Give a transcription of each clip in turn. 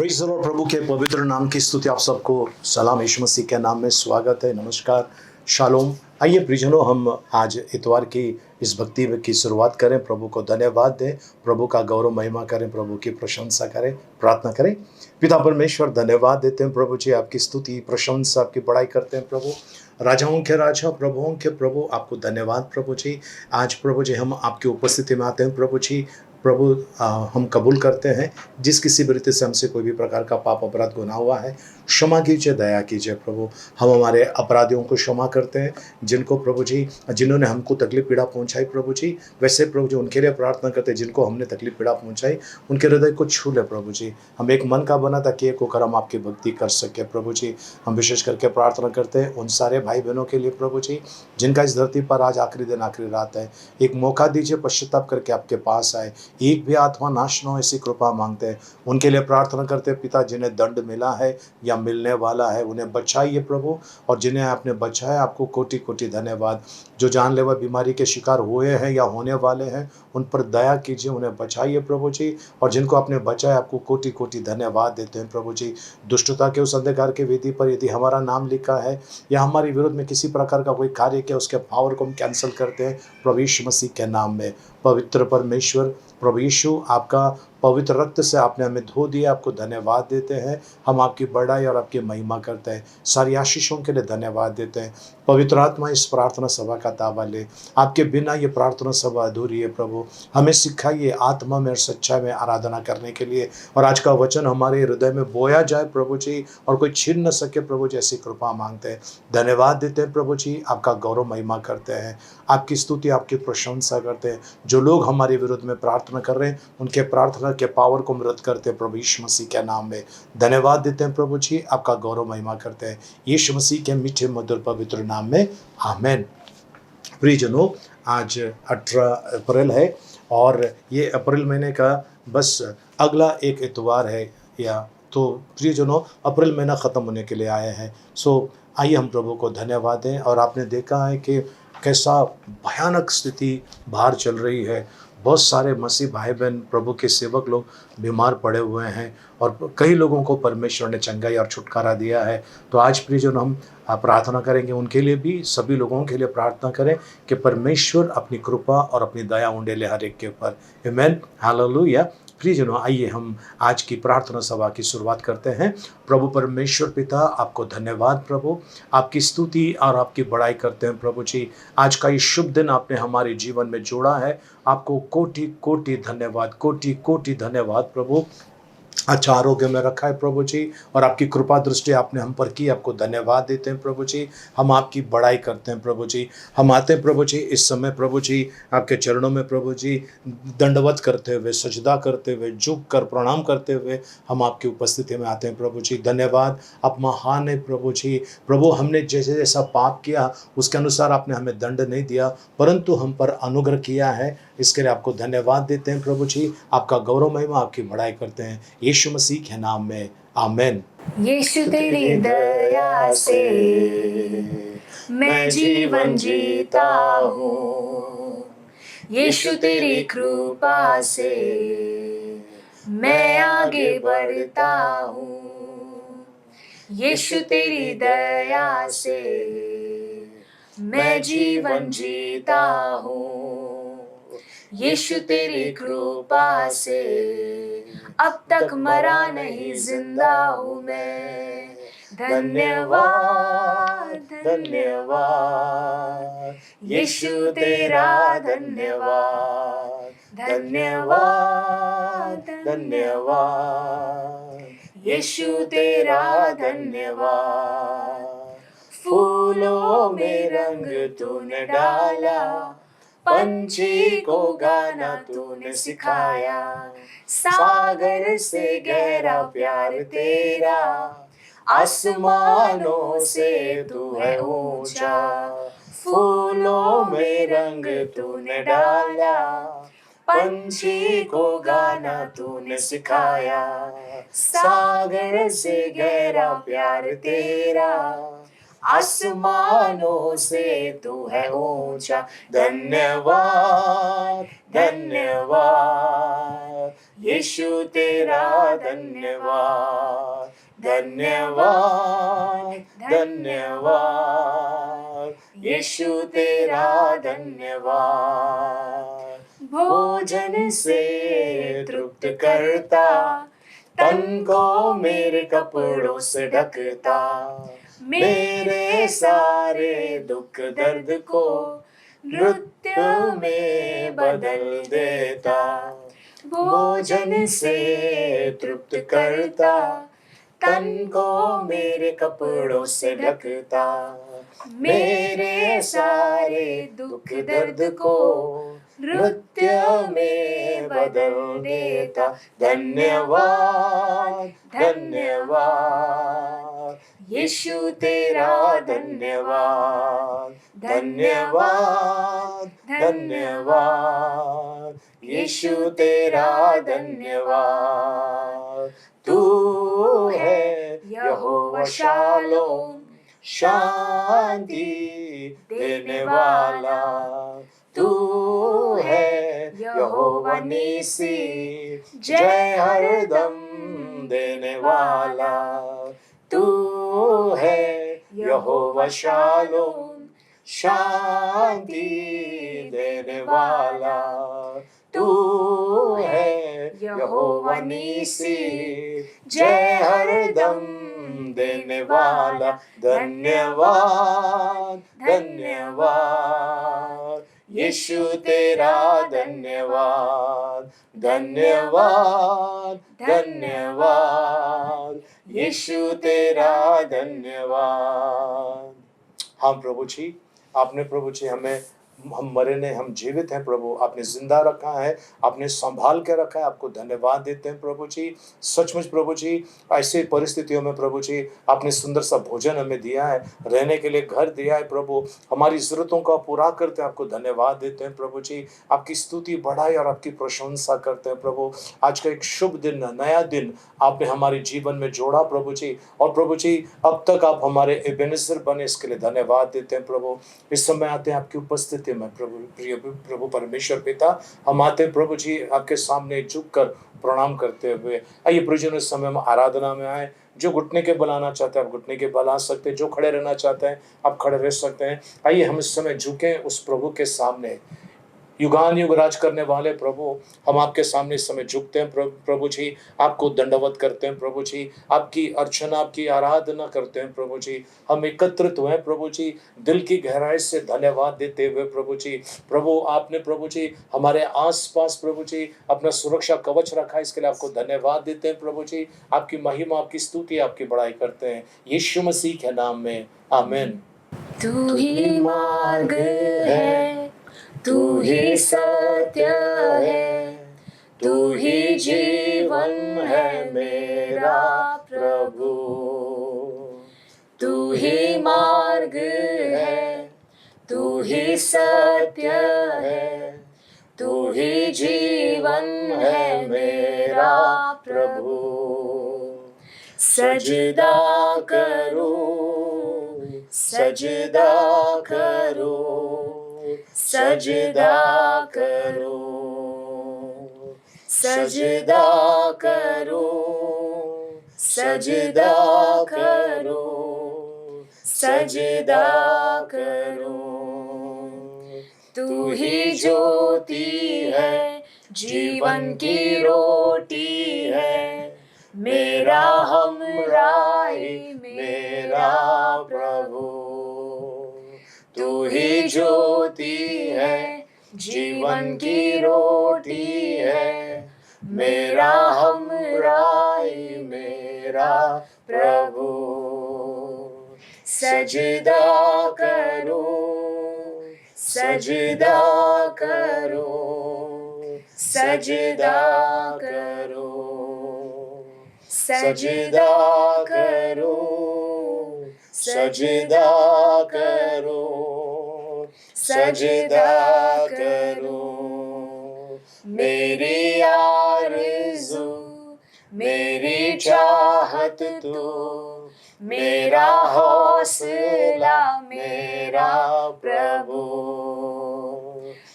Praise the Lord. प्रभु के पवित्र नाम की स्तुति। आप सबको सलाम, यीशु मसीह के नाम में स्वागत है, नमस्कार, शालोम। आइए प्रियजनों, हम आज इतवार की इस भक्ति की शुरुआत करें। प्रभु को धन्यवाद दें, प्रभु का गौरव महिमा करें, प्रभु की प्रशंसा करें, प्रार्थना करें। पिता परमेश्वर, धन्यवाद देते हैं प्रभु जी, आपकी स्तुति प्रशंसा आपकी बड़ाई करते हैं प्रभु। राजाओं के राजा, प्रभुओं के प्रभु, आपको धन्यवाद प्रभु जी। आज प्रभु जी हम आपकी उपस्थिति में आते हैं प्रभु जी। प्रभु हम कबूल करते हैं जिस किसी भी रीति से हमसे कोई भी प्रकार का पाप अपराध गुनाह हुआ है, क्षमा कीजिए, दया कीजिए प्रभु। हम हमारे अपराधियों को क्षमा करते हैं, जिनको प्रभु जी, जिन्होंने हमको तकलीफ पीड़ा पहुंचाई प्रभु जी, वैसे प्रभु जी उनके लिए प्रार्थना करते हैं जिनको हमने तकलीफ पीड़ा पहुंचाई, उनके हृदय को छू ले प्रभु जी। हम एक मन का बना ताकि एक होकर हम आपकी भक्ति कर सके प्रभु जी। हम विशेष करके प्रार्थना करते हैं उन सारे भाई बहनों के लिए प्रभु जी, जिनका इस धरती पर आज आखिरी दिन आखिरी रात है। एक मौका दीजिए, पश्चाताप करके आपके पास आए, एक भी आत्मा नाश न हो, ऐसी कृपा मांगते हैं। उनके लिए प्रार्थना करते हैं पिता, जिन्हें दंड मिला है या मिलने वाला है, उन्हें बचाइए प्रभु। और जिन्हें आपने बचाया, आपको कोटि कोटि धन्यवाद। जो जानलेवा बीमारी के शिकार हुए हैं या होने वाले हैं, उन पर दया कीजिए, उन्हें बचाइए प्रभु जी। और जिनको आपने बचाया, आपको कोटि कोटि धन्यवाद देते हैं प्रभु जी। दुष्टता के उस अंधकार के वेदी पर यदि हमारा नाम लिखा है या हमारे विरोध में किसी प्रकार का कोई कार्य किया, उसके पावर को हम कैंसिल करते हैं प्रभु यीशु मसीह के नाम में। पवित्र परमेश्वर प्रभु यीशु, आपका पवित्र रक्त से आपने हमें धो दिया, आपको धन्यवाद देते हैं। हम आपकी बड़ाई और आपकी महिमा करते हैं। सारी आशीषों के लिए धन्यवाद देते हैं। पवित्र आत्मा इस प्रार्थना सभा का ताबा ले, आपके बिना ये प्रार्थना सभा अधूरी है प्रभु। हमें सिखाइए आत्मा में और सच्चाई में आराधना करने के लिए, और आज का वचन हमारे हृदय में बोया जाए प्रभु जी, और कोई छीन न सके प्रभु जी, ऐसी कृपा मांगते हैं। धन्यवाद देते हैं प्रभु जी, आपका गौरव महिमा करते हैं, आपकी स्तुति आपकी प्रशंसा करते हैं। जो लोग हमारे विरुद्ध में प्रार्थना कर रहे हैं, उनके प्रार्थना के पावर को मृत करते हैं प्रभु यीशु मसीह के नाम में। धन्यवाद देते हैं प्रभु जी, आपका गौरव महिमा करते हैं यीशु मसीह के मीठे मधुर पवित्र नाम में, आमेन। प्रियजनों, आज 18 अप्रैल है और ये अप्रैल महीने का बस अगला एक इतवार है, या तो प्रियजनों अप्रैल महीना ख़त्म होने के लिए आया है। आइए हम प्रभु को धन्यवाद दें। और आपने देखा है कि कैसा भयानक स्थिति बाहर चल रही है। बहुत सारे मसीह भाई बहन, प्रभु के सेवक लोग बीमार पड़े हुए हैं, और कई लोगों को परमेश्वर ने चंगाई और छुटकारा दिया है। तो आज प्रियजन हम प्रार्थना करेंगे उनके लिए भी, सभी लोगों के लिए प्रार्थना करें कि परमेश्वर अपनी कृपा और अपनी दया उंडेले हर एक के ऊपर। आमेन, हालेलुया। प्रियजनों, आइए हम आज की प्रार्थना सभा की शुरुआत करते हैं। प्रभु परमेश्वर पिता, आपको धन्यवाद प्रभु, आपकी स्तुति और आपकी बड़ाई करते हैं प्रभु जी। आज का ये शुभ दिन आपने हमारे जीवन में जोड़ा है, आपको कोटि कोटि धन्यवाद, कोटि कोटि धन्यवाद प्रभु। अच्छा आरोग्य में रखा है प्रभु जी, और आपकी कृपा दृष्टि आपने हम पर की, आपको धन्यवाद देते हैं प्रभु जी। हम आपकी बड़ाई करते हैं प्रभु जी। हम आते हैं प्रभु जी इस समय प्रभु जी आपके चरणों में प्रभु जी, दंडवत करते हुए, सजदा करते हुए, झुक कर प्रणाम करते हुए हम आपकी उपस्थिति में आते हैं प्रभु जी। धन्यवाद, आप महान है प्रभु जी। प्रभु, हमने जैसे जैसा पाप किया उसके अनुसार आपने हमें दंड नहीं दिया, परंतु हम पर अनुग्रह किया है, इसके लिए आपको धन्यवाद देते हैं प्रभु जी। आपका गौरव महिमा आपकी बड़ाई करते हैं यीशु मसीह के नाम में, आमेन। यीशु तेरी दया से मैं जीवन जीता हूँ, यीशु तेरी कृपा से मैं आगे बढ़ता हूँ, यीशु तेरी दया से मैं जीवन जीता हूँ, यीशु तेरी कृपा से अब तक मरा नहीं, जिंदा हूँ मैं। धन्यवाद धन्यवाद यीशु तेरा, धन्यवाद धन्यवाद धन्यवाद यीशु तेरा, धन्यवाद। फूलों में रंग तूने डाला, पंछी को गाना तूने सिखाया, सागर से गहरा प्यार तेरा, आसमानों से तू है ऊंचा। फूलों में रंग तूने डाला, पंछी को गाना तूने सिखाया, सागर से गहरा प्यार तेरा, आसमानों से तू है ऊंचा। धन्यवाद धन्यवाद यीशु तेरा धन्यवाद। धन्यवाद धन्यवाद यीशु तेरा धन्यवाद। भोजन से तृप्त करता, तन को मेरे कपड़ों से ढकता, मेरे सारे दुख दर्द को नृत्य में बदल देता। भोजन से तृप्त करता, तन को मेरे कपड़ों से ढकता, मेरे सारे दुख दर्द को नृत्य में बदल देता। धन्यवाद धन्यवाद यीशु तेरा धन्यवाद। धन्यवाद धन्यवाद यीशु तेरा धन्यवाद। तू है यहोवा शालोम, शांति देने वाला। तू है यहोवा नीसी, जय हरदम देने वाला। तू है यहोवा शालोम, शांति देने वाला। तू है यहोवा नीसी, जय हरदम देने वाला। धन्यवाद धन्यवाद यीशु तेरा धन्यवाद। धन्यवाद धन्यवाद यीशु तेरा धन्यवाद। हाँ प्रभु जी, आपने प्रभु जी हम मरे नहीं, हम जीवित हैं प्रभु। आपने जिंदा रखा है, आपने संभाल के रखा है, आपको धन्यवाद देते हैं प्रभु जी। सचमुच प्रभु जी, ऐसे परिस्थितियों में प्रभु जी आपने सुंदर सा भोजन हमें दिया है, रहने के लिए घर दिया है प्रभु, हमारी ज़रूरतों को पूरा करते हैं, आपको धन्यवाद देते हैं प्रभु जी। आपकी स्तुति बढ़ाई और आपकी प्रशंसा करते हैं प्रभु। आज का एक शुभ दिन, नया दिन आपने हमारे जीवन में जोड़ा प्रभु जी, और प्रभु जी अब तक आप हमारे एबेनेज़र बने, इसके लिए धन्यवाद देते हैं प्रभु। इस समय आते हैं आपकी उपस्थिति में प्रभु, प्रिय प्रभु परमेश्वर पिता, हम आते हैं प्रभु जी आपके सामने झुककर प्रणाम करते हुए। आइए प्रभु जी, इस समय हम आराधना में आए। जो घुटने के बल आना चाहते हैं आप घुटने के बल आ सकते हैं, जो खड़े रहना चाहते हैं आप खड़े रह सकते हैं। आइए हम इस समय झुकें उस प्रभु के सामने। युगान युग राज करने वाले प्रभु, हम आपके सामने इस समय झुकते हैं प्रभु जी, आपको दंडवत करते हैं प्रभु जी, आपकी अर्चना, आपकी आराधना करते हैं प्रभु जी। हम एकत्रित हुए प्रभु जी, दिल की गहराई से धन्यवाद देते हुए प्रभु जी। प्रभु आपने प्रभु जी हमारे आसपास प्रभु जी अपना सुरक्षा कवच रखा है, इसके लिए आपको धन्यवाद देते हैं प्रभु जी। आपकी महिमा, आपकी स्तुति, आपकी बड़ाई करते हैं यीशु मसीह के नाम में, आमीन। तू ही मार्ग है, तू ही सत्य है, तू ही जीवन है मेरा प्रभु। तू ही मार्ग है, तू ही सत्य है, तू ही जीवन है मेरा प्रभु। सजदा करूं, सजदा करूं, सजदा करूं, सजदा करूं, सजदा करूं, सजदा करूं। तू ही ज्योति है, जीवन की रोटी है, मेरा हमराही मेरा प्रभु। तू ही ज्योति है, जीवन की रोटी है, मेरा हमराही मेरा प्रभु। सजदा करूं, सजदा करूं, सजदा करूं, सजदा करूं, सजदा करूं, सजदा करूं। मेरी आरज़ू, मेरी चाहत तू, मेरा हौसला मेरा प्रभु,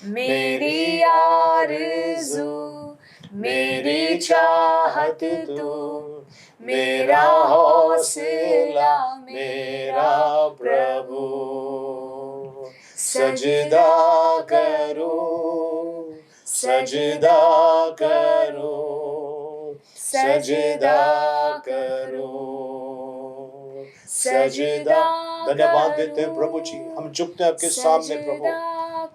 मेरी आरज़ू मेरी चाहत तू, मेरा हौसला मेरा प्रभु, सजदा करूं, सजदा करूं, सजदा करूं, सजदा। धन्यवाद देते हैं प्रभु जी, हम झुकते हैं आपके सामने प्रभु,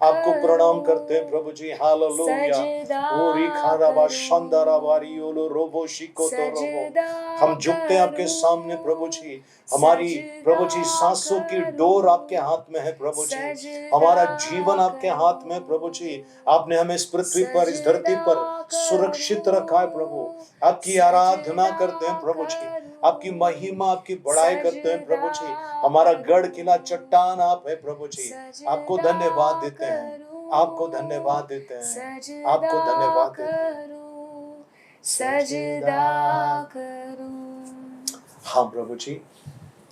आपको प्रणाम करते हैं प्रभु जी। हालेलुया। ओरी खाराबा शांदारा बारी ओलो रोबो शिको तो रोबो, हम झुकते हैं आपके सामने प्रभु जी। हमारी प्रभु जी सांसों की डोर आपके हाथ में है प्रभु जी, हमारा जीवन आपके हाथ में प्रभु जी। आपने हमें इस पृथ्वी पर, इस धरती पर सुरक्षित रखा है प्रभु। आपकी आराधना करते हैं प्रभु जी, आपकी महिमा, आपकी बड़ाई करते हैं प्रभु जी। हमारा गढ़ किला चट्टान आप है प्रभु जी। आपको धन्यवाद देते हैं, आपको धन्यवाद देते हैं, आपको धन्यवाद देते हैं। सजदा करूं। हाँ प्रभु जी,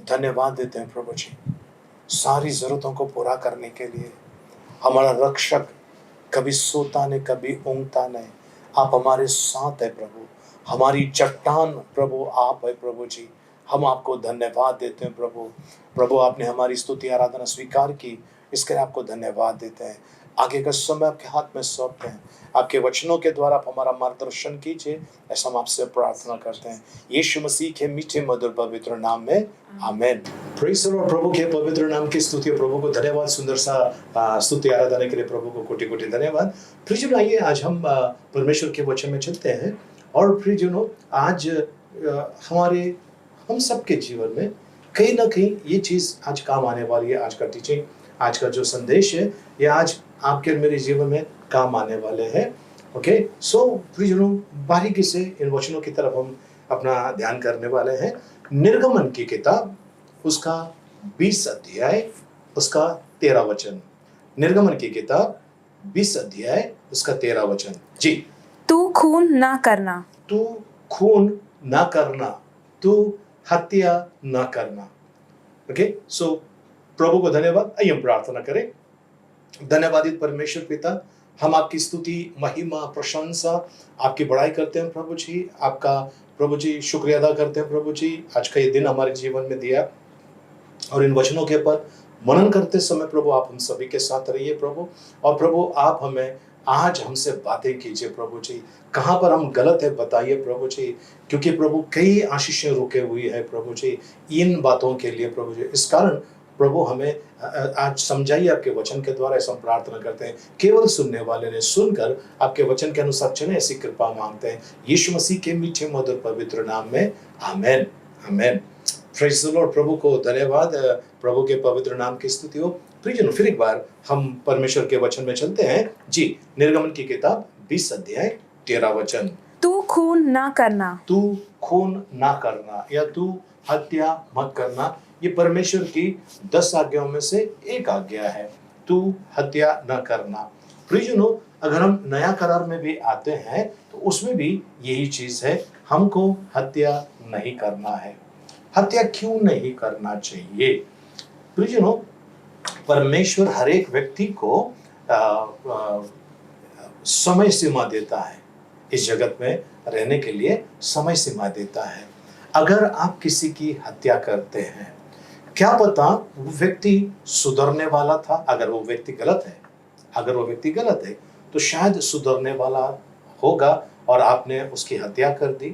धन्यवाद देते हैं प्रभु जी, सारी जरूरतों को पूरा करने के लिए। हमारा रक्षक कभी सोता नहीं, कभी ऊँघता नहीं, आप हमारे साथ है प्रभु। हमारी चट्टान प्रभु आप है प्रभु जी। हम आपको धन्यवाद देते हैं प्रभु। प्रभु आपने हमारी स्तुति आराधना स्वीकार की, इसके लिए आपको धन्यवाद देते हैं। आगे का समय आपके हाथ में सौंपते हैं, आपके वचनों के द्वारा आप हमारा मार्गदर्शन कीजिए, ऐसा हम आपसे प्रार्थना करते हैं यीशु मसीह के मीठे मधुर पवित्र नाम में, आमीन। Praise the Lord. प्रभु के पवित्र नाम की स्तुति, प्रभु को धन्यवाद। सुंदर सा स्तुति आराधना के लिए प्रभु को कोटि कोटि धन्यवाद। प्रिय आइए आज हम परमेश्वर के वचन में चलते हैं। और प्रिय आज हमारे हम सबके जीवन में कहीं ना कहीं ये चीज़ आज काम आने वाली है। आज का टीचिंग, आज का जो संदेश है, ये आज आपके और मेरे जीवन में काम आने वाले हैं। ओके, सो प्रियजनों, बारीकी से इन वचनों की तरफ हम अपना ध्यान करने वाले हैं। निर्गमन की किताब, उसका 20 अध्याय, उसका 13 वचन। निर्गमन की किताब 20 अध्याय, उसका 13 वचन। जी। तू खून ना करना, तू खून ना करना, तू हत्या ना करना। ओके, सो प्रभु को धन्यवाद। आइए हम प्रार्थना करें। धन्यवादित परमेश्वर पिता, हम आपकी स्तुति, महिमा, प्रशंसा, आपकी बड़ाई करते हैं प्रभु जी। आपका प्रभु जी शुक्रिया अदा करते हैं प्रभु जी, आज का ये दिन हमारे जीवन में दिया। और इन वचनों के ऊपर मनन करते समय प्रभु आप हम सभी के साथ रहिए प्रभु। और प्रभु आप हमें आज हमसे बातें कीजिए प्रभु जी, कहाँ पर हम गलत है बताइए प्रभु जी, क्योंकि प्रभु कई आशीषें रुके हुई है प्रभु जी इन बातों के लिए प्रभु जी। इस कारण प्रभु हमें आज समझाइए आपके वचन के द्वारा, ऐसा हम प्रार्थना करते हैं। केवल सुनने वाले ने सुनकर आपके वचन के अनुसार चले, ऐसी कृपा मांगते हैं यीशु मसीह के मीठे मधुर पवित्र नाम में, amen, amen. Praise the Lord. प्रभु को धन्यवाद, प्रभु के पवित्र नाम की स्तुति हो। प्रियजनों, फिर एक बार हम परमेश्वर के वचन में चलते हैं। जी, निर्गमन की किताब 20 अध्याय 13 वचन। तू खून ना करना, तू खून ना करना या तू हत्या मत करना, ये परमेश्वर की 10 आज्ञाओं में से एक आज्ञा है, तू हत्या न करना। प्रियजनों, अगर हम नया करार में भी आते हैं तो उसमें भी यही चीज है, हमको हत्या नहीं करना है। हत्या क्यों नहीं करना चाहिए? प्रियजनों, परमेश्वर हर एक व्यक्ति को समय सीमा देता है, इस जगत में रहने के लिए समय सीमा देता है। अगर आप किसी की हत्या करते हैं, क्या पता वो व्यक्ति सुधरने वाला था। अगर वो व्यक्ति गलत है, अगर वो व्यक्ति गलत है तो शायद सुधरने वाला होगा और आपने उसकी हत्या कर दी।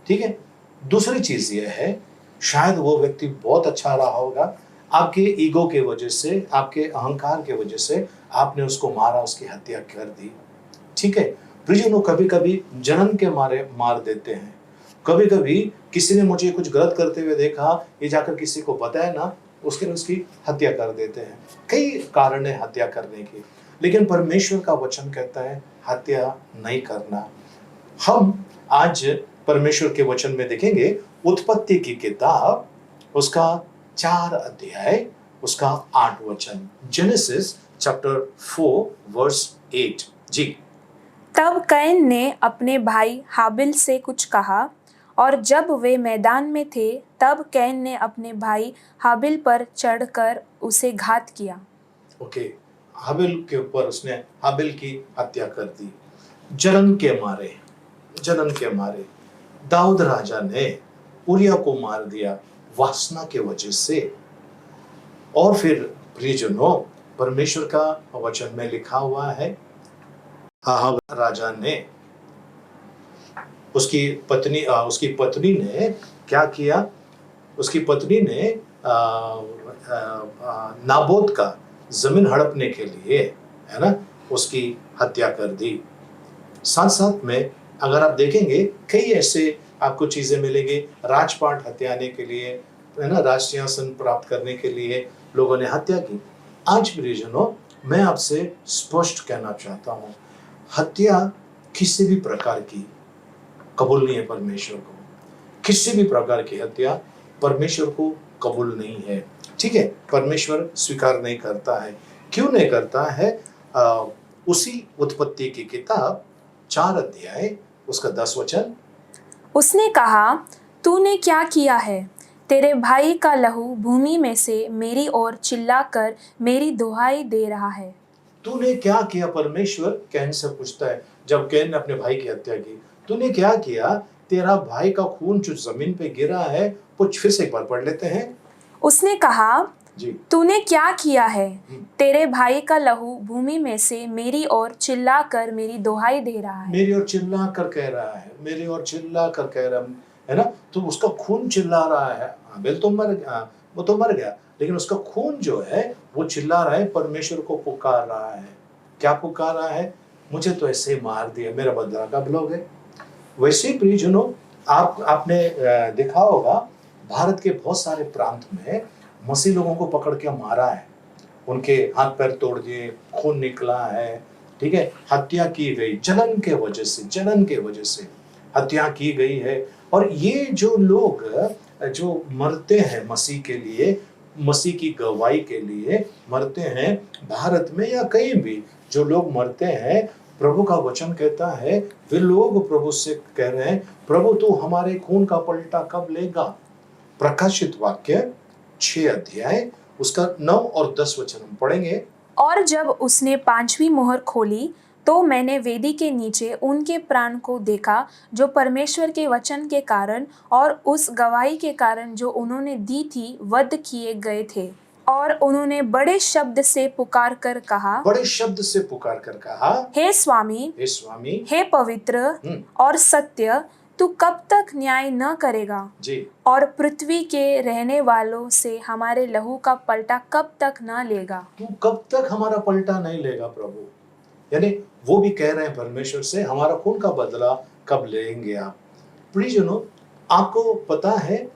ठीक है। दूसरी चीज ये है, शायद वो व्यक्ति बहुत अच्छा रहा होगा, आपके ईगो के वजह से, आपके अहंकार के वजह से आपने उसको मारा, उसकी हत्या कर दी। ठीक है। प्रियजनों, कभी कभी जन्म के मारे मार देते हैं। कभी कभी किसी ने मुझे कुछ गलत करते हुए देखा, ये जाकर किसी को बताया ना, उसके लिए उसकी हत्या कर देते हैं। कई कारण है हत्या करने की, लेकिन परमेश्वर का वचन कहता है हत्या नहीं करना। हम आज परमेश्वर के वचन में देखेंगे उत्पत्ति की किताब, उसका 4 अध्याय, उसका 8 वचन। Genesis chapter 4 verse 8। जी। तब कैन ने अपने भाई हाबिल से कुछ कहा और जब वे मैदान में थे तब कैन ने अपने भाई हाबिल पर चढ़कर उसे घात किया। ओके, हाबिल के ऊपर उसने हाबिल की हत्या कर दी। जलन के मारे दाऊद राजा ने उरिया को मार दिया वासना के वजह से। और फिर प्रियजनों, परमेश्वर का वचन में लिखा हुआ है, आहाब राजा ने उसकी पत्नी ने क्या किया? उसकी पत्नी ने नाबोत का जमीन हड़पने के लिए, है ना, उसकी हत्या कर दी। साथ साथ में अगर आप देखेंगे कई ऐसे आपको चीजें मिलेंगे, राजपाट हत्याने के लिए, है ना, राज सिंहासन प्राप्त करने के लिए लोगों ने हत्या की। आज प्रियजनों, मैं आपसे स्पष्ट कहना चाहता हूं, हत्या किसी भी प्रकार की कबूल नहीं है परमेश्वर को। किसी भी प्रकार की हत्या परमेश्वर को कबूल नहीं है, ठीक है, परमेश्वर स्वीकार नहीं करता है। क्यों नहीं करता है? उसी उत्पत्ति की किताब 4 अध्याय उसका 10 वचन, उसने कहा, तूने क्या किया है? तेरे भाई का लहू भूमि में से मेरी ओर चिल्लाकर मेरी दुहाई दे रहा है। तूने क्या किया? परमेश्वर कैन से पूछता है जब कैन ने अपने भाई की हत्या की, तूने क्या किया? तेरा भाई का खून जो जमीन पे गिरा है, वो फिर से एक बार पढ़ लेते हैं। उसने कहा, जी, तूने क्या किया है? तेरे भाई का लहू भूमि में से मेरी ओर चिल्लाकर मेरी दुहाई दे रहा है। मेरी ओर चिल्ला कर कह रहा है, मेरी ओर चिल्ला कर कह रहा है ना, तो उसका खून चिल्ला रहा है। हाबिल तो मर गया, वो तो मर गया, लेकिन उसका खून जो है वो चिल्ला रहा है, परमेश्वर को पुकार रहा है। क्या पुकार रहा है? मुझे तो ऐसे ही मार दिया, मेरा बदला कब लोगे? वैसे ही प्रियजनों, आपने देखा होगा भारत के बहुत सारे प्रांत में मसीह लोगों को पकड़ के मारा है, उनके हाथ पैर तोड़ दिए, खून निकला है, ठीक है, हत्या की गई जलन के वजह से हत्या की गई है। और ये जो लोग जो मरते हैं मसीह के लिए, मसीह की गवाही के लिए मरते हैं, भारत में या कहीं भी जो लोग मरते हैं, प्रभु का वचन कहता है वे लोग प्रभु से कह रहे हैं, प्रभु तू हमारे खून का पलटा कब लेगा? प्रकाशित वाक्य 6 अध्याय उसका 9 और 10 वचन हम पढ़ेंगे। और जब उसने 5वीं मोहर खोली तो मैंने वेदी के नीचे उनके प्राण को देखा जो परमेश्वर के वचन के कारण और उस गवाही के कारण जो उन्होंने दी थी वध किए गए थे। और उन्होंने बड़े शब्द से पुकार कर कहा, हे स्वामी, हे पवित्र और सत्य, तू कब तक न्याय न करेगा जी, और पृथ्वी के रहने वालों से हमारे लहू का पलटा कब तक न लेगा? तू कब तक हमारा पलटा नहीं लेगा प्रभु? यानी वो भी कह रहे हैं परमेश्वर से, हमारा खून का बदला कब लेंगे आप? प्रियजनों, आपको पता है,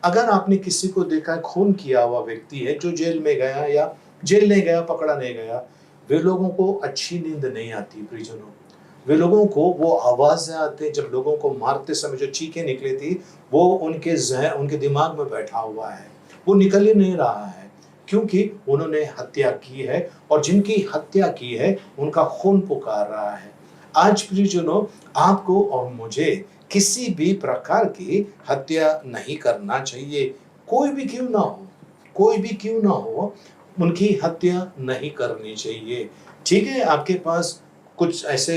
अगर आपने किसी को देखा है खून किया हुआ व्यक्ति है जो जेल में गया या जेल नहीं गया, पकड़ा नहीं गया, वे लोगों को अच्छी नींद नहीं आती। प्रियजनों, वे लोगों को वो आवाजें आते, जब लोगों को मारते समय जो चीखें निकली थी, वो उनके दिमाग में बैठा हुआ है, वो निकल ही नहीं रहा है, क्योंकि उन्होंने हत्या की है और जिनकी हत्या की है उनका खून पुकार रहा है। आज प्रियजनों, आपको और मुझे किसी भी प्रकार की हत्या नहीं करना चाहिए। कोई भी क्यों ना हो, उनकी हत्या नहीं करनी चाहिए। ठीक है, आपके पास कुछ ऐसे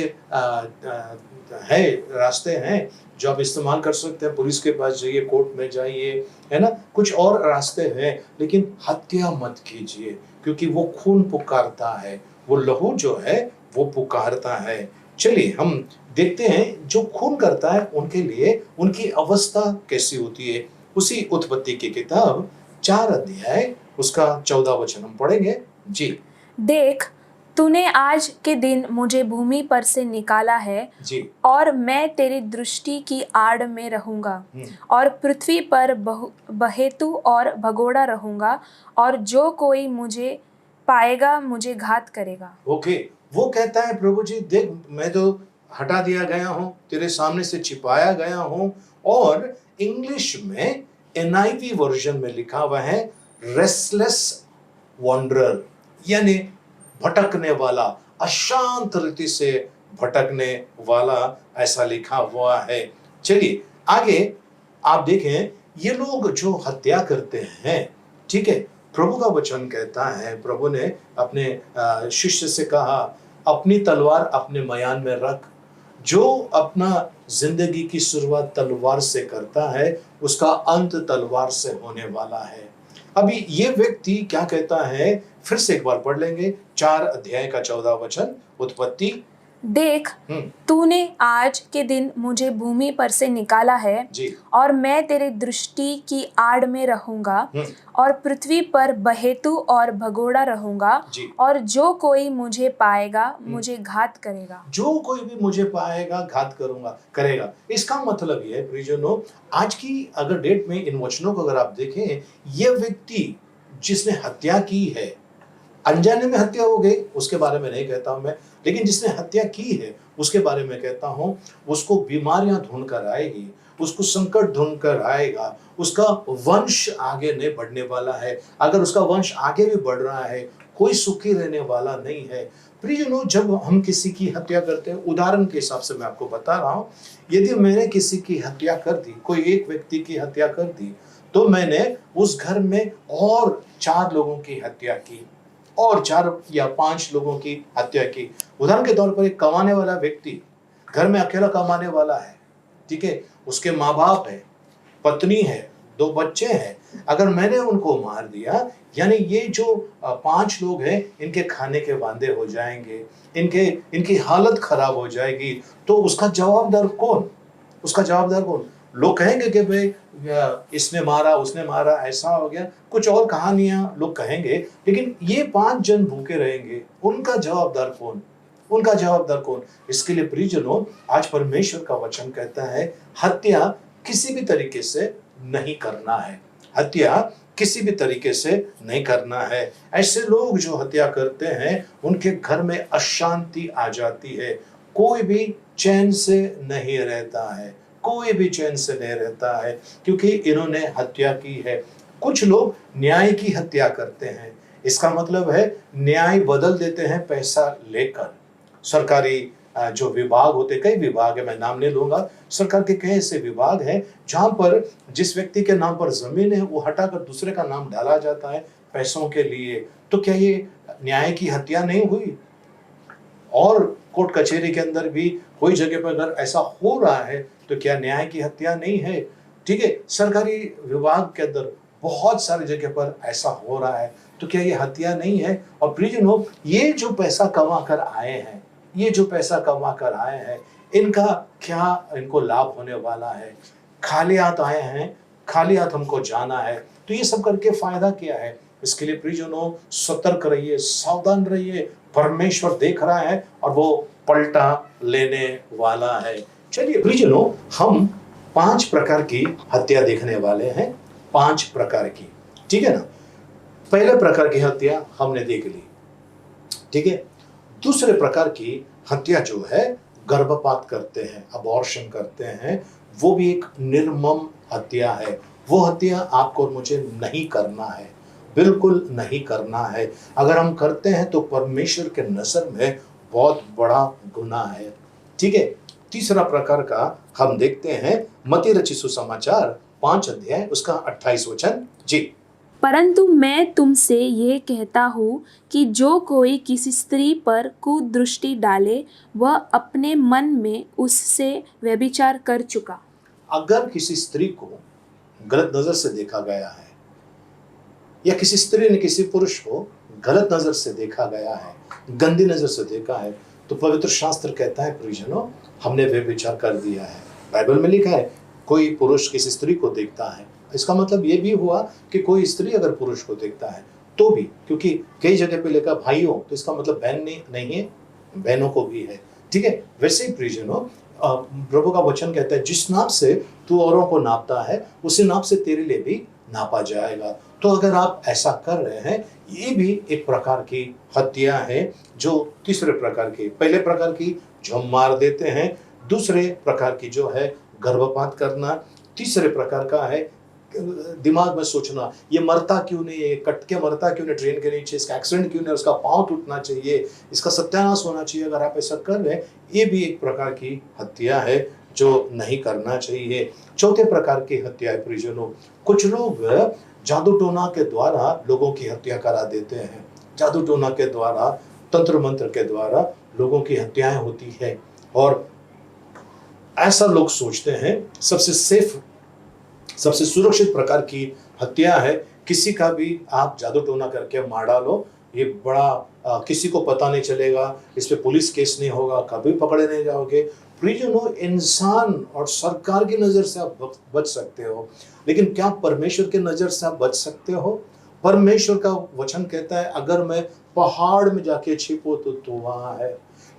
है रास्ते हैं जो आप इस्तेमाल कर सकते हैं, पुलिस के पास जाइए, कोर्ट में जाइए, है ना, कुछ और रास्ते हैं, लेकिन हत्या मत कीजिए, क्योंकि वो खून पुकारता है, वो लहू जो है वो पुकारता है। चलिए हम देखते हैं जो खून करता है उनके लिए उनकी अवस्था कैसी होती है। उसी उत्पत्ति की किताब 4 अध्याय उसका 14 वचन हम पढ़ेंगे। जी, देख, तूने आज के दिन मुझे भूमि पर से निकाला है जी, और मैं तेरी दृष्टि की आड़ में रहूंगा और पृथ्वी पर बहेतु और भगोड़ा रहूंगा और जो कोई मुझे पाएगा मुझे घात करेगा। ओके, वो कहता है प्रभु जी देख, मैं तो हटा दिया गया हूं, तेरे सामने से छिपाया गया हूं। और इंग्लिश में NIV वर्जन में लिखा हुआ है रेस्टलेस वॉन्डरर, यानी भटकने वाला, अशांत रीति से भटकने वाला, ऐसा लिखा हुआ है। चलिए आगे आप देखें ये लोग जो हत्या करते हैं, ठीक है, प्रभु का वचन कहता है, प्रभु ने अपने शिष्य से कहा, अपनी तलवार अपने मयान में रख। जो अपना जिंदगी की शुरुआत तलवार से करता है उसका अंत तलवार से होने वाला है। अभी ये व्यक्ति क्या कहता है, फिर से एक बार पढ़ लेंगे 4 अध्याय का 14 वचन, उत्पत्ति। देख, तूने आज के दिन मुझे भूमि पर से निकाला है जी। और मैं तेरे दृष्टि की आड़ में रहूंगा और पृथ्वी पर बहेतु और भगोड़ा रहूंगा जी। और जो कोई मुझे पाएगा मुझे घात करेगा। जो कोई भी मुझे पाएगा घात करेगा। इसका मतलब ये है प्रियजनों, आज की अगर डेट में इन वचनों को अगर आप देखें, ये व्यक्ति जिसने हत्या की है, अनजाने में हत्या हो गई उसके बारे में नहीं कहता हूं मैं, लेकिन जिसने हत्या की है उसके बारे में कहता हूं, उसको बीमारियां ढूंढ कर आएगी, उसको संकट ढूंढ कर आएगा, उसका वंश आगे नहीं बढ़ने वाला है। अगर उसका वंश आगे भी बढ़ रहा है, कोई सुखी रहने वाला नहीं है। प्रियजनों, जब हम किसी की हत्या करते हैं, उदाहरण के हिसाब से मैं आपको बता रहा हूं, यदि मैंने किसी की हत्या कर दी, कोई एक व्यक्ति की हत्या कर दी, तो मैंने उस घर में और 4 लोगों की हत्या की और 4 या 5 लोगों की हत्या की। उदाहरण के तौर पर एक कमाने वाला व्यक्ति घर में अकेला कमाने वाला है, ठीक है, उसके माँ बाप है, पत्नी है, 2 बच्चे हैं, अगर मैंने उनको मार दिया, यानी ये जो 5 लोग हैं इनके खाने के वांदे हो जाएंगे, इनकी हालत खराब हो जाएगी, तो उसका जवाबदार कौन? उसका जवाबदार कौन? लोग कहेंगे कि भाई इसने मारा, उसने मारा, ऐसा हो गया, कुछ और कहानियां लोग कहेंगे, लेकिन ये 5 जन भूखे रहेंगे, उनका जवाबदार कौन? उनका जवाबदार कौन? इसके लिए प्रियजनों, आज परमेश्वर का वचन कहता है, हत्या किसी भी तरीके से नहीं करना है। हत्या किसी भी तरीके से नहीं करना है। ऐसे लोग जो हत्या करते हैं उनके घर में अशांति आ जाती है, कोई भी चैन से नहीं रहता है, कोई भी चैन से नहीं रहता है, क्योंकि इन्होंने हत्या की है। कुछ लोग न्याय की हत्या करते हैं, इसका मतलब है न्याय बदल देते हैं पैसा लेकर। सरकारी जो विभाग होते, कई विभाग है, मैं नाम नहीं लूंगा, सरकार के कई ऐसे विभाग हैं जहां पर जिस व्यक्ति के नाम पर जमीन है वो हटाकर दूसरे का नाम डाला जाता है पैसों के लिए। तो क्या ये न्याय की हत्या नहीं हुई? और कोर्ट कचहरी के अंदर भी कोई जगह पर अगर ऐसा हो रहा है तो क्या न्याय की हत्या नहीं है? ठीक है, सरकारी विभाग के अंदर बहुत सारी जगह पर ऐसा हो रहा है, तो क्या ये हत्या नहीं है? और प्रियजनों, ये जो पैसा कमा कर आए हैं, ये जो पैसा कमा कर आए हैं, इनका क्या इनको लाभ होने वाला है? खाली हाथ आए हैं, खाली हाथ हमको जाना है, तो ये सब करके फायदा क्या है? इसके लिए प्रियजनों, सतर्क रहिए, सावधान रहिए, परमेश्वर देख रहा है और वो पलटा लेने वाला है। चलिए प्रियजनों, हम 5 प्रकार की हत्या देखने वाले हैं, 5 प्रकार की, ठीक है ना। पहले प्रकार की हत्या हमने देख ली, ठीक है। दूसरे प्रकार की हत्या जो है, गर्भपात करते हैं, अबॉर्शन करते हैं, वो भी एक निर्मम हत्या है। वो हत्या आपको और मुझे नहीं करना है, बिल्कुल नहीं करना है। अगर हम करते हैं तो परमेश्वर के नजर में बहुत बड़ा गुनाह है, ठीक है। तीसरा प्रकार का हम देखते हैं मत्ती रचित सुसमाचार 5 अध्याय उसका 28 वचन। जी। परंतु मैं तुमसे ये कहता हूँ कि जो कोई किसी स्त्री पर कुदृष्टि डाले वह अपने मन में उससे व्यभिचार कर चुका। अगर किसी स्त्री को गलत नजर से देखा गया है या किसी स्त्री ने किसी पुरुष को गलत नजर से देखा गया है, गंदी नजर से देखा है, तो पवित्र शास्त्र कहता है प्रियजनों, हमने व्यभिचार कर दिया है। बाइबल में लिखा है कोई पुरुष किसी स्त्री को देखता है, इसका मतलब ये भी हुआ कि कोई स्त्री अगर पुरुष को देखता है तो भी, क्योंकि कई जगह पे लिखा भाइयों, तो इसका मतलब बहन नहीं है, बहनों को भी है, ठीक है। वैसे ही प्रियजनों, प्रभु का वचन कहता है जिस नाप से तू औरों को नापता है उसी नाप से तेरे लिए भी नापा जाएगा। तो अगर आप ऐसा कर रहे हैं, ये भी एक प्रकार की हत्या है। जो तीसरे प्रकार की, पहले प्रकार की जो हम मार देते हैं, दूसरे प्रकार की जो है गर्भपात करना, तीसरे प्रकार का है दिमाग में सोचना ये मरता क्यों नहीं है, कट के मरता क्यों नहीं ट्रेन के नीचे, इसका एक्सीडेंट क्यों नहीं, उसका पांव टूटना चाहिए, इसका सत्यानाश होना चाहिए। अगर आप ऐसा कर रहे हैं, ये भी एक प्रकार की हत्या है जो नहीं करना चाहिए। चौथे प्रकार की हत्या है प्रियजनों, कुछ लोग जादू टोना के द्वारा लोगों की हत्या करा देते हैं। जादू टोना के द्वारा, तंत्र मंत्र के द्वारा लोगों की हत्याएं होती है, और ऐसा लोग सोचते हैं सबसे सेफ, सबसे सुरक्षित प्रकार की हत्या है किसी का भी आप जादू टोना करके मार डालो, ये बड़ा किसी को पता नहीं चलेगा, इस पे पुलिस केस नहीं होगा, कभी पकड़े नहीं जाओगे। प्रियजनों, इंसान और सरकार की नज़र से आप बच सकते हो, लेकिन क्या परमेश्वर की नज़र से आप बच सकते हो? परमेश्वर का वचन कहता है, अगर मैं पहाड़ में जाके छिपो तो तू वहाँ है,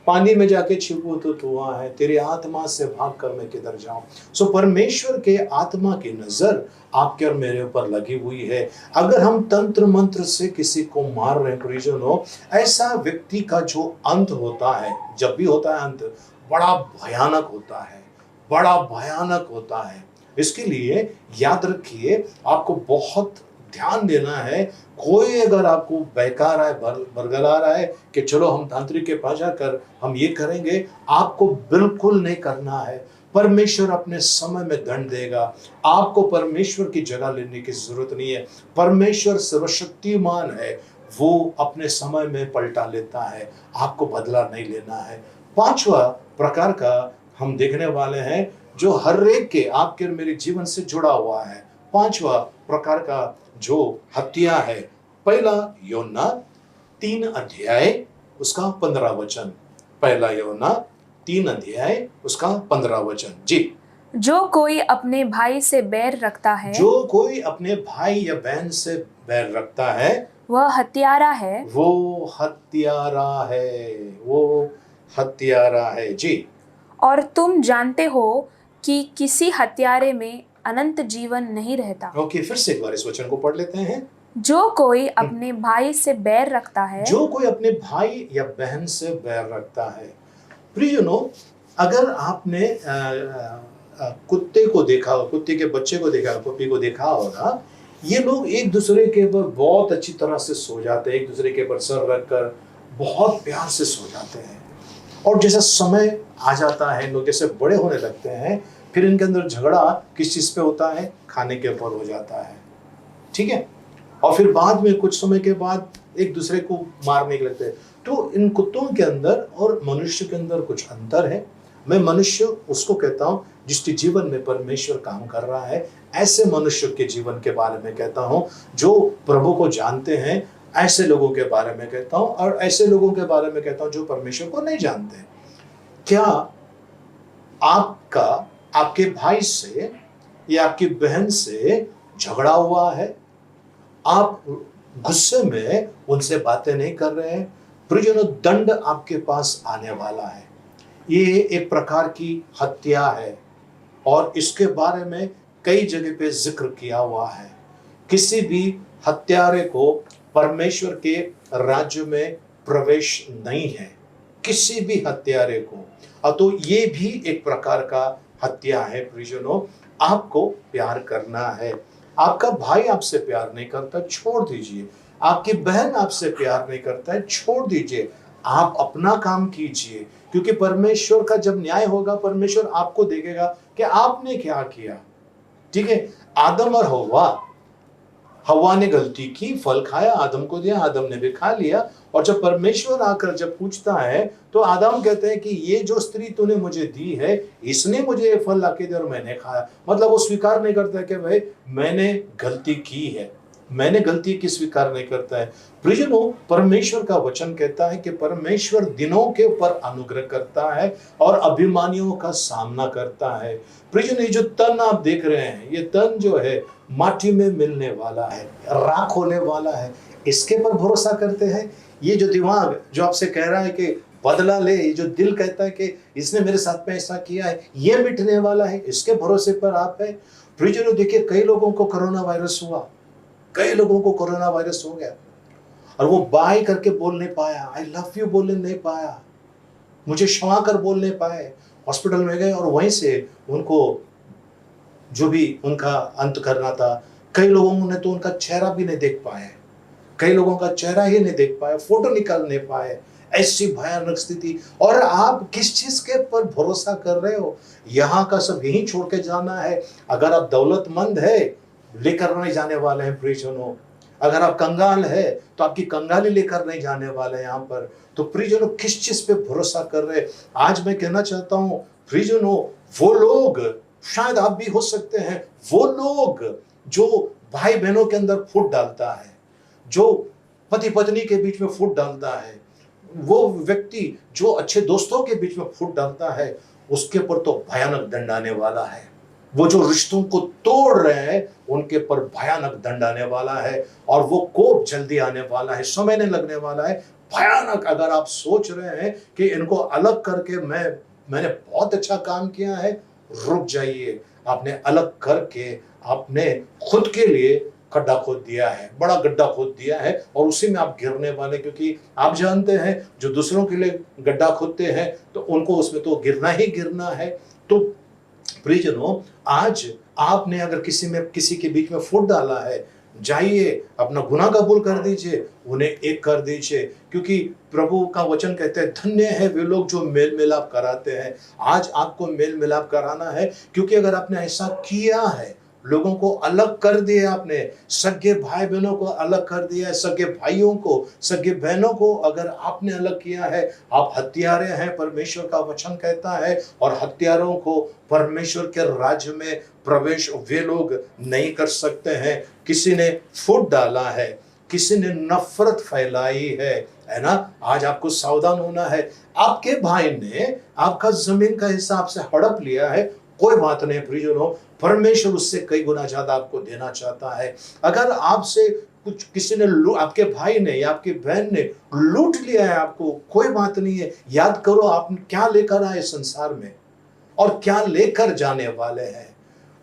पानी में जाके छिपो तो तू वहाँ है, तेरी आत्मा से भाग कर मैं किधर जाऊं। सो परमेश्वर के आत्मा की नजर आपके और मेरे ऊपर लगी हुई है। अगर हम तंत्र मंत्र से किसी को मार रहे हैं प्रियजनों, ऐसा व्यक्ति का जो अंत होता है, जब भी होता है अंत, बड़ा भयानक होता है, बड़ा भयानक होता है। इसके लिए याद रखिए, आपको बहुत ध्यान देना है। कोई अगर आपको बहका रहा है, बरगला रहा है कि चलो हम तांत्रिक के पास जाकर हम ये करेंगे, आपको बिल्कुल नहीं करना है। परमेश्वर अपने समय में दंड देगा, आपको परमेश्वर की जगह लेने की जरूरत नहीं है। परमेश्वर सर्वशक्तिमान है, वो अपने समय में पलटा लेता है, आपको बदला नहीं लेना है। पांचवा प्रकार का हम देखने वाले हैं जो हर एक के आपके और मेरे जीवन से जुड़ा हुआ है। पांचवा प्रकार का जो हत्या है, पहला योना 3 अध्याय उसका 15 वचन। पहला योना 3 अध्याय उसका 15 वचन। जी, जो कोई अपने भाई से बैर रखता है, जो कोई अपने भाई या बहन से बैर रखता है, वह हत्यारा है, वो हत्यारा है, वो हत्यारा है। जी, और तुम जानते हो कि किसी हत्यारे में अनंत जीवन नहीं रहता। ओके, फिर से एक बार इस वचन को पढ़ लेते हैं। जो कोई अपने भाई से बैर रखता है, जो कोई अपने भाई या बहन से बैर रखता है। प्रियजनों, अगर आपने कुत्ते को देखा, कुत्ते के बच्चे को देखा, पुप्पी को देखा होगा, ये लोग एक दूसरे के ऊपर बहुत अच्छी तरह से सो जाते हैं, एक दूसरे के ऊपर सर रखकर बहुत प्यार से सो जाते हैं। और जैसा समय आ जाता है, लोग जैसे बड़े होने लगते हैं, फिर इनके अंदर झगड़ा किस चीज़ पे होता है? खाने के ऊपर हो जाता है, ठीक है। और फिर बाद में कुछ समय के बाद एक दूसरे को मारने के लगते हैं। तो इन कुत्तों के अंदर और मनुष्य के अंदर कुछ अंतर है। मैं मनुष्य उसको कहता हूँ जिसके जीवन में परमेश्वर काम कर रहा है। ऐसे मनुष्य के जीवन के बारे में कहता हूँ जो प्रभु को जानते हैं, ऐसे लोगों के बारे में कहता हूँ। और ऐसे लोगों के बारे में कहता हूँ जो परमेश्वर को नहीं जानते। क्या आपका आपके भाई से या आपकी बहन से झगड़ा हुआ है? आप गुस्से में उनसे बातें नहीं कर रहे हैं? प्रियजनों, दंड आपके पास आने वाला है। ये एक प्रकार की हत्या है और इसके बारे में कई जगह पे जिक्र किया हुआ है। किसी भी हत्यारे को परमेश्वर के राज्य में प्रवेश नहीं है, किसी भी हत्यारे को। तो ये भी एक प्रकार का हत्या है। प्रियजनों, आपको प्यार करना है। आपका भाई आपसे प्यार नहीं करता, छोड़ दीजिए। आपकी बहन आपसे प्यार नहीं करता है, छोड़ दीजिए। आप अपना काम कीजिए, क्योंकि परमेश्वर का जब न्याय होगा, परमेश्वर आपको देखेगा कि आपने क्या किया। ठीक है, आदम और हव्वा ने गलती की, फल खाया, आदम को दिया, आदम ने भी खा लिया। और जब परमेश्वर आकर जब पूछता है तो आदम कहते हैं कि ये जो स्त्री तूने मुझे दी है, इसने मुझे ये फल लाके दिया और मैंने खाया। मतलब वो स्वीकार नहीं करता है कि भाई मैंने गलती की है, मैंने गलती की स्वीकार नहीं करता है। प्रियजनों, परमेश्वर का वचन कहता है कि परमेश्वर दिनों के ऊपर अनुग्रह करता है और अभिमानियों का सामना करता है। प्रियजनों, ये जो तन आप देख रहे हैं, ये तन जो है माटी में मिलने वाला है, राख होने वाला है। इसके पर भरोसा करते हैं? ये जो दिमाग जो आपसे कह रहा है कि बदला ले, ये जो दिल कहता है कि इसने मेरे साथ में ऐसा किया है, ये मिटने वाला है, इसके भरोसे पर आप है? प्रियजनों, देखिए कई लोगों को कोरोना वायरस हुआ, कई लोगों को कोरोना वायरस हो गया और वो बाय करके बोल नहीं पाया, आई लव यू बोल नहीं पाया, मुझे क्षमा कर बोल नहीं पाए। हॉस्पिटल में गए और वहीं से उनको जो भी उनका अंत करना था, कई लोगों ने तो उनका चेहरा भी नहीं देख पाए, कई लोगों का चेहरा ही नहीं देख पाए, फोटो निकाल नहीं पाए। ऐसी भयानक स्थिति, और आप किस चीज के पर भरोसा कर रहे हो? यहाँ का सब यहीं छोड़ के जाना है। अगर आप दौलतमंद है, लेकर नहीं जाने वाले हैं प्रियजनों। अगर आप कंगाल है तो आपकी कंगाली लेकर नहीं जाने वाले हैं यहाँ पर। तो प्रियजनों, किस चीज पे भरोसा कर रहे हैं? आज मैं कहना चाहता हूँ प्रियजनों, वो लोग, शायद आप भी हो सकते हैं वो लोग जो भाई बहनों के अंदर फूट डालता है, जो पति पत्नी के बीच में फूट डालता है, वो व्यक्ति जो अच्छे दोस्तों के बीच में फूट डालता है, उसके पर तो भयानक दंड आने वाला है। वो जो रिश्तों को तोड़ रहे हैं उनके पर भयानक दंड आने वाला है, और वो कोप जल्दी आने वाला है, समय नहीं लगने वाला है, भयानक। अगर आप सोच रहे हैं कि इनको अलग करके मैंने बहुत अच्छा काम किया है, रुक जाइए। आपने अलग करके आपने खुद के लिए गड्ढा खोद दिया है, बड़ा गड्ढा खोद दिया है, और उसी में आप गिरने वाले। क्योंकि आप जानते हैं जो दूसरों के लिए गड्ढा खोदते हैं तो उनको उसमें तो गिरना ही गिरना है। तो प्रियजनों, आज आपने अगर किसी के बीच में फूट डाला है, जाइए अपना गुनाह कबूल कर दीजिए, उन्हें एक कर दीजिए। क्योंकि प्रभु का वचन कहते हैं, धन्य है वे लोग जो मेल मिलाप कराते हैं। आज आपको मेल मिलाप कराना है, क्योंकि अगर आपने ऐसा किया है, लोगों को अलग कर दिया, आपने सगे भाई बहनों को अलग कर दिया है, सगे भाइयों को, सगे बहनों को अगर आपने अलग किया है, आप हत्यारे हैं, परमेश्वर का वचन कहता है। और हत्यारों को परमेश्वर के राज्य में प्रवेश वे लोग नहीं कर सकते हैं। किसी ने फूट डाला है, किसी ने नफरत फैलाई है ना? आज आपको सावधान होना है। आपके भाई ने आपका जमीन का हिस्सा आपसे हड़प लिया है, कोई बात नहीं प्रियजनों, परमेश्वर उससे कई गुना ज्यादा आपको देना चाहता है। अगर आपसे कुछ किसी ने आपके भाई ने या आपकी बहन ने लूट लिया है आपको, कोई बात नहीं है। याद करो आप क्या लेकर आए संसार में और क्या लेकर जाने वाले हैं।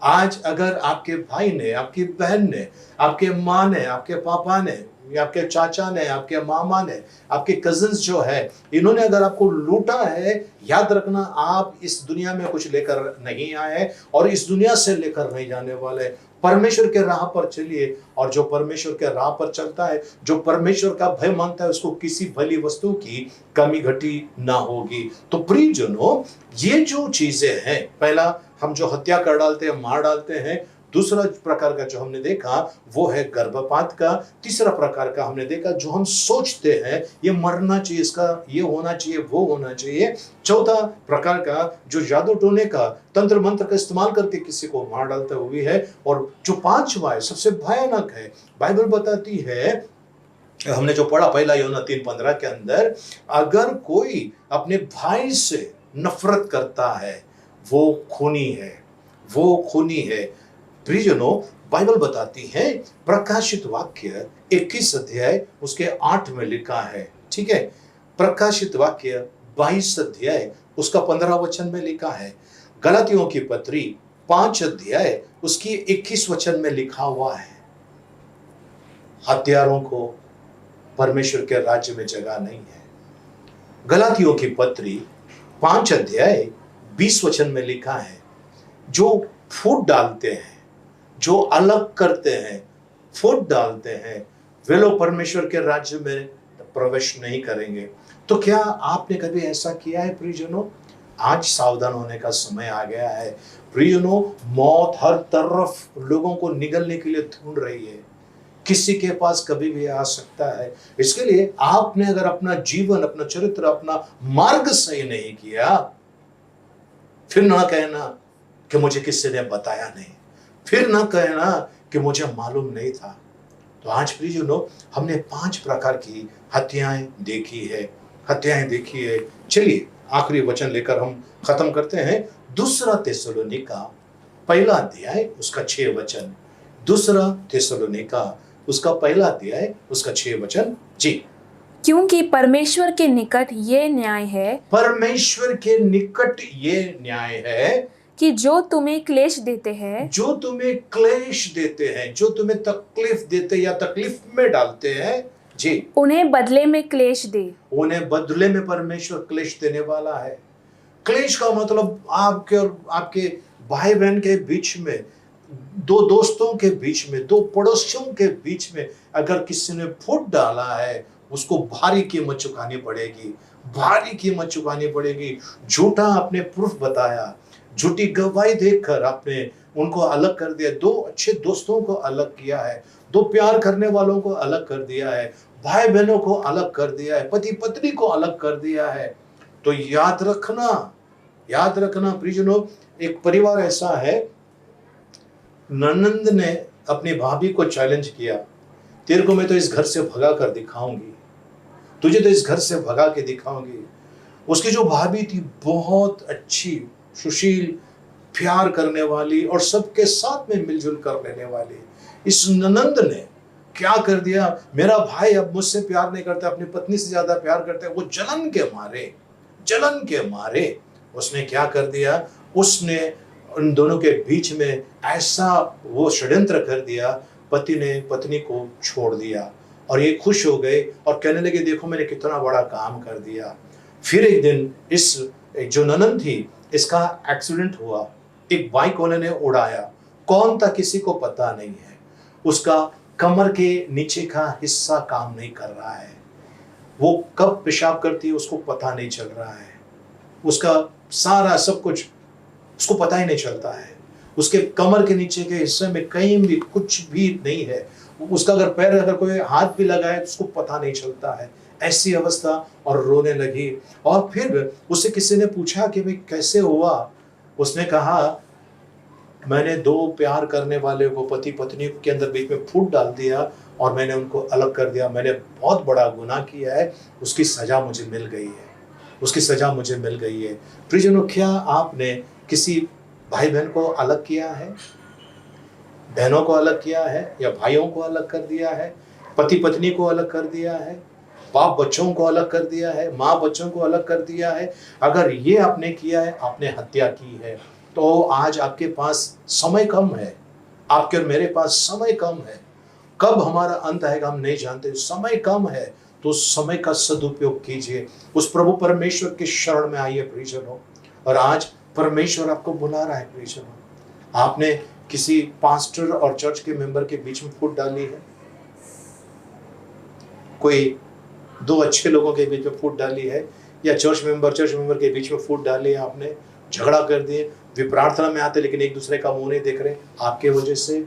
आज अगर आपके भाई ने, आपकी बहन ने, आपके माँ ने, आपके पापा ने, या आपके चाचा ने, आपके मामा ने, आपके कजिन्स जो है, इन्होंने अगर आपको लूटा है, याद रखना आप इस दुनिया में कुछ लेकर नहीं आए हैं और इस दुनिया से लेकर नहीं जाने वाले। परमेश्वर के राह पर चलिए, और जो परमेश्वर के राह पर चलता है, जो परमेश्वर का भय मानता है, उसको किसी भली वस्तु की कमी घटी ना होगी। तो प्रियजनों, ये जो चीजें हैं, पहला हम जो हत्या कर डालते हैं, मार डालते हैं। दूसरा प्रकार का जो हमने देखा वो है गर्भपात का। तीसरा प्रकार का हमने देखा जो हम सोचते हैं ये मरना चाहिए, इसका ये होना चाहिए, वो होना चाहिए। चौथा प्रकार का जो जादू टोने का, तंत्र मंत्र का इस्तेमाल करके किसी को मार डालता हुई है। और जो पांचवा है, सबसे भयानक है, बाइबल बताती है, हमने जो पढ़ा पहला यूहन्ना 3:15 के अंदर, अगर कोई अपने भाई से नफरत करता है वो खूनी है, वो खूनी है। प्रियजनों, बाइबल बताती है, प्रकाशित वाक्य 21 अध्याय उसके 8 में लिखा है, ठीक है। प्रकाशित वाक्य 22 अध्याय उसका 15 वचन में लिखा है। गलातियों की पत्री 5 अध्याय उसकी 21 वचन में लिखा हुआ है, हत्यारों को परमेश्वर के राज्य में जगह नहीं है। गलातियों की पत्री 5 अध्याय 20 वचन में लिखा है, जो फूट डालते हैं, जो अलग करते हैं, फूट डालते हैं, वे लोग परमेश्वर के राज्य में प्रवेश नहीं करेंगे। तो क्या आपने कभी ऐसा किया है प्रियजनों? आज सावधान होने का समय आ गया है प्रियजनों। मौत हर तरफ लोगों को निगलने के लिए ढूंढ रही है, किसी के पास कभी भी आ सकता है। इसके लिए आपने अगर अपना जीवन, अपना चरित्र, अपना मार्ग सही नहीं किया, फिर ना कहना कि मुझे किसी ने बताया नहीं, फिर ना कहना कि मुझे मालूम नहीं था। तो आज प्रियजनों, हमने 5 प्रकार की हत्याएं देखी है। चलिए आखिरी वचन लेकर हम खत्म करते हैं। दूसरा थिस्सलुनीका पहला अध्याय उसका 6 वचन। दूसरा थिस्सलुनीका उसका पहला अध्याय उसका 6 वचन। जी, क्योंकि परमेश्वर के निकट ये न्याय है, परमेश्वर के निकट ये न्याय है कि जो तुम्हें क्लेश देते हैं, जो तुम्हें क्लेश देते हैं, जो तुम्हें तकलीफ देते या तकलीफ में डालते हैं, जी, उन्हें बदले में क्लेश दे। उन्हें बदले में परमेश्वर क्लेश देने वाला है। क्लेश का मतलब आपके और आपके भाई बहन के बीच में, दो दोस्तों के बीच में, दो पड़ोसियों के बीच में अगर किसी ने फूट डाला है, उसको भारी कीमत चुकानी पड़ेगी, भारी कीमत चुकानी पड़ेगी। झूठा आपने प्रूफ बताया, झूठी गवाही देकर आपने उनको अलग कर दिया, दो अच्छे दोस्तों को अलग किया है, दो प्यार करने वालों को अलग कर दिया है, भाई बहनों को अलग कर दिया है, पति पत्नी को अलग कर दिया है। तो याद रखना प्रियजनों, एक परिवार ऐसा है, ननंद ने अपनी भाभी को चैलेंज किया, तेरे को मैं तो इस घर से भगा कर दिखाऊंगी, तुझे तो इस घर से भगा के दिखाऊंगी। उसकी जो भाभी थी बहुत अच्छी, सुशील, प्यार करने वाली और सबके साथ में मिलजुल कर लेने वाली। इस ननंद ने क्या कर दिया, मेरा भाई अब मुझसे प्यार नहीं करता, अपनी पत्नी से ज्यादा प्यार करता है। वो जलन के मारे उसने क्या कर दिया, उसने उन दोनों के बीच में ऐसा वो षड्यंत्र कर दिया, पति ने पत्नी को छोड़ दिया और ये खुश हो गए और कहने लगे देखो मैंने कितना बड़ा काम कर दिया। फिर एक दिन इस जो ननंद थी, इसका एक्सीडेंट हुआ, एक बाइक वाले ने उड़ाया, कौन था किसी को पता नहीं है। उसका कमर के नीचे का हिस्सा काम नहीं कर रहा है, वो कब पेशाब करती है उसको पता नहीं चल रहा है, उसका सारा सब कुछ उसको पता ही नहीं चलता है। उसके कमर के नीचे के हिस्से में कहीं भी कुछ भी नहीं है, उसका अगर पैर अगर कोई हाथ भी लगाए तो उसको पता नहीं चलता है। ऐसी अवस्था, और रोने लगी। और फिर उससे किसी ने पूछा कि भाई कैसे हुआ, उसने कहा मैंने दो प्यार करने वाले को, पति पत्नी के अंदर बीच में फूट डाल दिया और मैंने उनको अलग कर दिया, मैंने बहुत बड़ा गुनाह किया है, उसकी सजा मुझे मिल गई है। प्रियजनों, क्या आपने किसी भाई बहन को अलग किया है, बहनों को अलग किया है, या भाइयों को अलग कर दिया है, पति पत्नी को अलग कर दिया है, बाप बच्चों को अलग कर दिया है, माँ बच्चों को अलग कर दिया है? अगर ये आपने किया है, आपने हत्या की है। तो आज आपके पास समय कम है, आपके और मेरे पास समय कम है। कब हमारा अंत आएगा हम नहीं जानते, समय कम है, तो समय का सदुपयोग कीजिए। उस प्रभु परमेश्वर के शरण में आइए प्रियजनों। और आज परमेश्वर आपको बुला रहा है प्रियजनों। आपने किसी पास्टर और चर्च के मेंबर के बीच में फूट डाली है, कोई दो अच्छे लोगों के बीच में फूट डाली है, या चर्च मेंबर के बीच में फूट डाली है, आपने झगड़ा कर दिए, वे प्रार्थना में आते लेकिन एक दूसरे का मुंह नहीं देख रहे, आपके वजह से।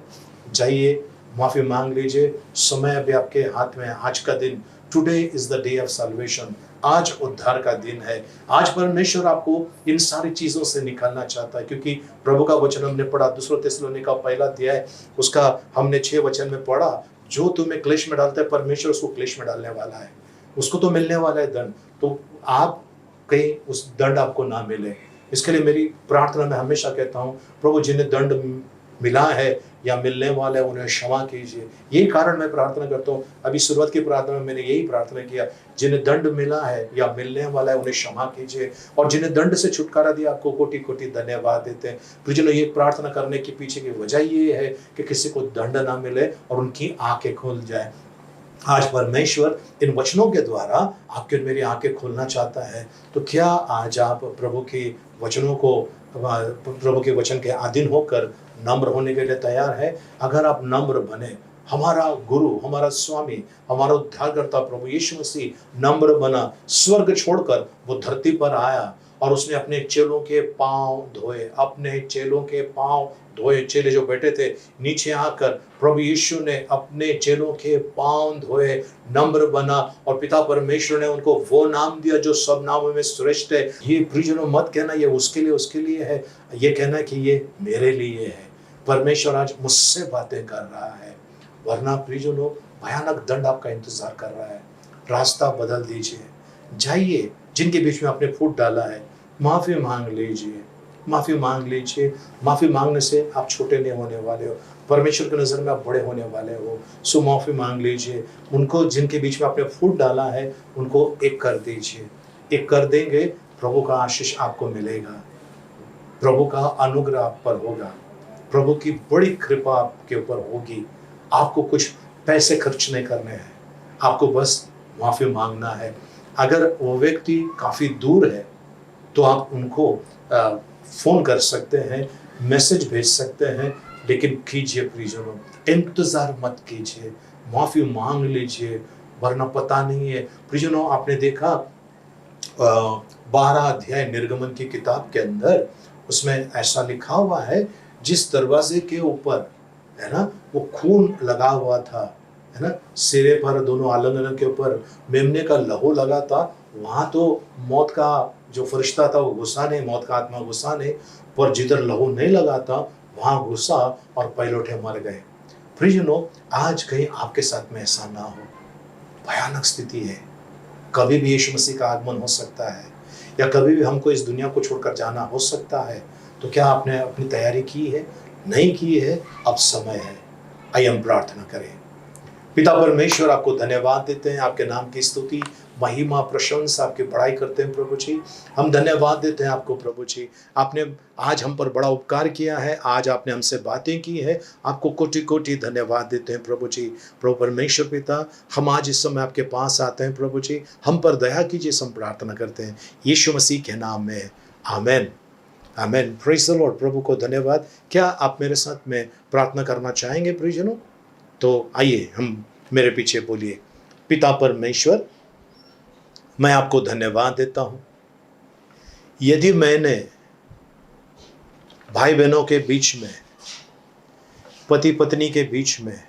जाइए, माफी मांग लीजिए, समय अभी आपके हाथ में है। आज का दिन, today is the day of salvation, आज उद्धार का दिन है। आज परमेश्वर आपको इन सारी चीजों से निकालना चाहता है, क्योंकि प्रभु का वचन हमने पढ़ा, 2 थिस्सलुनीका का 1 अध्याय, उसका हमने 6 वचन में पढ़ा, जो तुम्हें क्लेश में डालता है परमेश्वर उसको क्लेश में डालने वाला है, उसको तो मिलने वाला है दंड। तो आप कहीं उस दंड आपको ना मिले, इसके लिए मेरी प्रार्थना में हमेशा कहता हूँ, प्रभु जिन्हें दंड मिला है या मिलने वाला है उन्हें क्षमा कीजिए। यही कारण मैं प्रार्थना करता हूँ। अभी शुरुआत की प्रार्थना में मैंने यही प्रार्थना किया, जिन्हें दंड मिला है या मिलने वाला है उन्हें क्षमा कीजिए, और जिन्हें दंड से छुटकारा दिया आपको कोटि कोटि धन्यवाद देते हैं। प्रियजनों, ये प्रार्थना करने के पीछे की वजह ये है कि किसी को दंड ना मिले और उनकी आंखें खुल जाए। आज परमेश्वर इन वचनों के द्वारा आपके मेरी आंखें खोलना चाहता है। तो क्या आज आप प्रभु के वचनों को, प्रभु के वचन के अधीन होकर नम्र होने के लिए तैयार है? अगर आप नम्र बने, हमारा गुरु, हमारा स्वामी, हमारा उद्धारकर्ता प्रभु यीशु मसीह नम्र बना, स्वर्ग छोड़कर वो धरती पर आया और उसने अपने चेलों के पांव धोए, अपने चेलों के पांव धोए। चेले जो बैठे थे नीचे आकर प्रभु यीशु ने अपने चेलों के पांव धोए, नम्र बना, और पिता परमेश्वर ने उनको वो नाम दिया जो सब नामों में श्रेष्ठ है। ये प्रियजनों मत कहना ये उसके लिए है, ये कहना कि ये मेरे लिए है। परमेश्वर आज मुझसे बातें कर रहा है, वरना प्रियजनों भयानक दंड आपका इंतजार कर रहा है। रास्ता बदल दीजिए, जाइए, जिनके बीच में आपने फूट डाला है माफी मांग लीजिए, माफी मांग लीजिए। माफी मांगने से आप छोटे नहीं होने वाले हो, परमेश्वर की नजर में आप बड़े होने वाले हो। सो माफी मांग लीजिए। उनको जिनके बीच में आपने फूट डाला है उनको एक कर दीजिए। एक कर देंगे, प्रभु का आशीष आपको मिलेगा, प्रभु का अनुग्रह आप पर होगा, प्रभु की बड़ी कृपा आपके ऊपर होगी। आपको कुछ पैसे खर्च नहीं करने हैं, आपको बस माफी मांगना है। अगर वो व्यक्ति काफी दूर है तो आप उनको फोन कर सकते हैं, मैसेज भेज सकते हैं, लेकिन कीजिए प्रियजनों, इंतजार मत कीजिए, माफी मांग लीजिए। वरना पता नहीं है। प्रियजनों, आपने देखा 12 अध्याय निर्गमन की किताब के अंदर उसमें ऐसा लिखा हुआ है, जिस दरवाजे के ऊपर है ना वो खून लगा हुआ था, है ना, सिरे पर दोनों आलंगनों के ऊपर मेमने का लहू लगा था, वहां तो मौत का जो फरिश्ता था वो घुसा नहीं, मौत का आत्मा घुसा नहीं, पर जिधर लहू नहीं लगा था वहां घुसा और पैलोठे मर गए। प्रियजनों, आज कहीं आपके साथ में ऐसा ना हो। भयानक स्थिति है, कभी भी यीशु मसीह का आगमन हो सकता है, या कभी भी हमको इस दुनिया को छोड़कर जाना हो सकता है। तो क्या आपने अपनी तैयारी की है? नहीं की है? अब समय है। आइए हम प्रार्थना करें। पिता परमेश्वर, आपको धन्यवाद देते हैं, आपके नाम की स्तुति, महिमा, प्रशंसा, आपकी बड़ाई करते हैं प्रभु जी। हम धन्यवाद देते हैं आपको प्रभु जी, आपने आज हम पर बड़ा उपकार किया है, आज आपने हमसे बातें की है, आपको कोटि कोटि धन्यवाद देते हैं प्रभु जी। प्रभु परमेश्वर पिता, हम आज इस समय आपके पास आते हैं प्रभु जी, हम पर दया कीजिए, हम प्रार्थना करते हैं यीशु मसीह के नाम में, amen, amen. Praise the Lord. प्रभु को धन्यवाद। क्या आप मेरे साथ में प्रार्थना करना चाहेंगे प्रियजनों? तो आइए हम मेरे पीछे बोलिए। पिता परमेश्वर, मैं आपको धन्यवाद देता हूं, यदि मैंने भाई बहनों के बीच में, पति पत्नी के बीच में,